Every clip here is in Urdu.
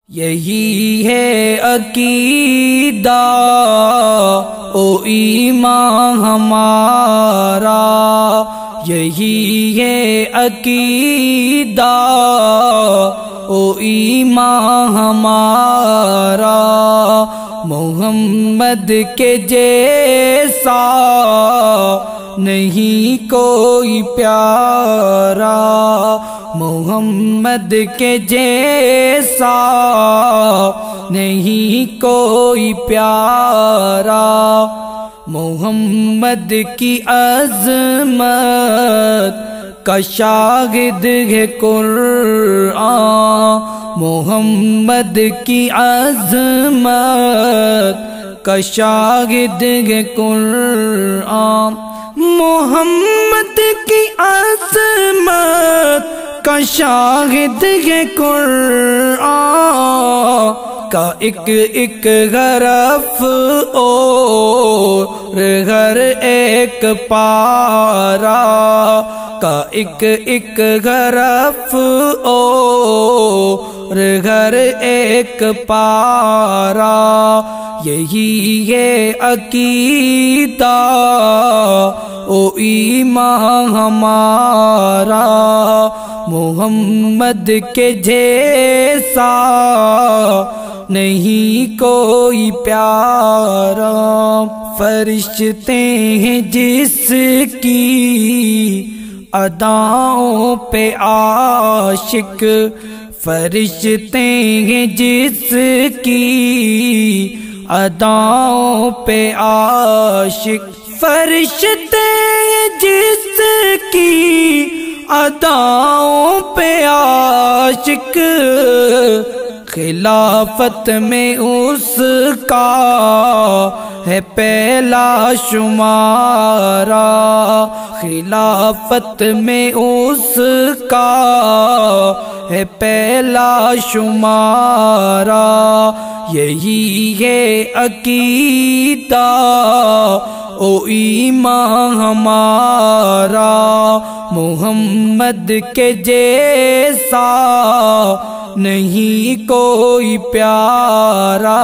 یہی ہے عقیدہ او ایمان ہمارا، یہی ہے عقیدہ او ایمان ہمارا، محمد کے جیسا نہیں کوئی پیارا، محمد کے جیسا نہیں کوئی پیارا، محمد کی عظمت کا شاہد ہے قرآن، محمد کی عظمت کا شاہد ہے قرآن، محمد کی عظمت کا شاہد ہے قرآن، کا ایک ایک حرف اور ہر ایک پارا، کا ایک ایک حرف اور ہر ایک پارا، یہی ہے عقیدہ او ایمان ہمارا، محمد کے جیسا نہیں کوئی پیارا، فرشتے ہیں جس کی اداؤں پہ عاشق، فرشتے ہیں جس کی اداؤں پہ عاشق، فرشتے جس کی اداؤں پہ عاشق، خلافت میں اس کا ہے پہلا شمارا، خلافت میں اس کا ہے پہلا شمارا، یہی ہے عقیدہ او ایمان ہمارا، محمد کے جیسا نہیں کوئی پیارا،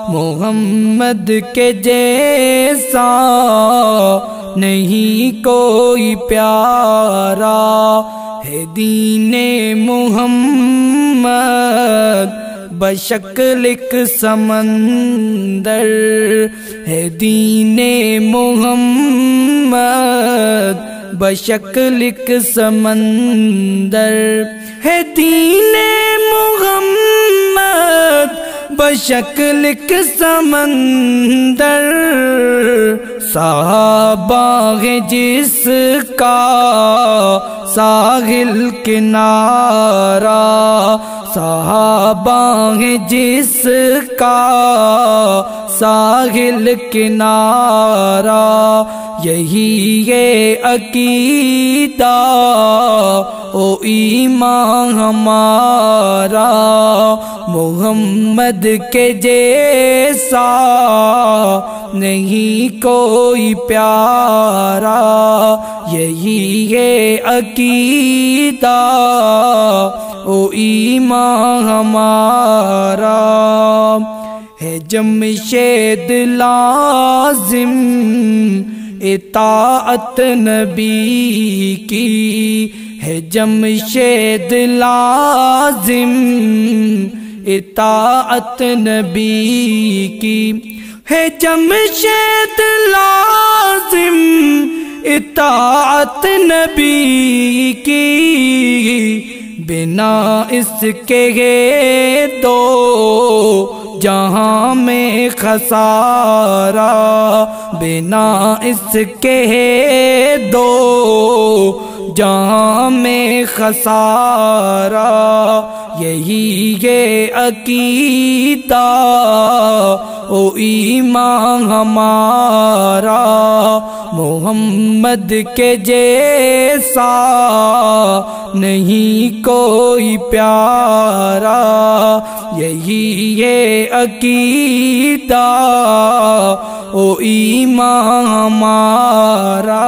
محمد کے جیسا نہیں کوئی پیارا، ہے دین محمد بشکل ایک سمندر، ہے دین محمد بشکل ایک سمندر، ہے دین محمد بشکل ایک سمندر، صحابہ ہے جس کا ساحل کنارہ، صحابہ ہے جس کا ساحل کنارہ، یہی ہے عقیدہ او ایمان ہمارا، محمد کے جیسا نہیں کوئی پیارا، یہی ہے عقیدہ او ایمان ہمارا، ہے جمشید لازم اطاعت نبی کی، ہے جمشید لازم اطاعت نبی کی، ہے جمشید لازم اطاعت نبی کی، بنا اس کے ہے دو جہاں میں خسارہ، بنا اس کے ہے دو جہاں میں خسارہ، یہی ہے عقیدہ او ایمان ہمارا، محمد کے جیسا نہیں کوئی پیارا، یہی ہے عقیدہ او ایمان ہمارا۔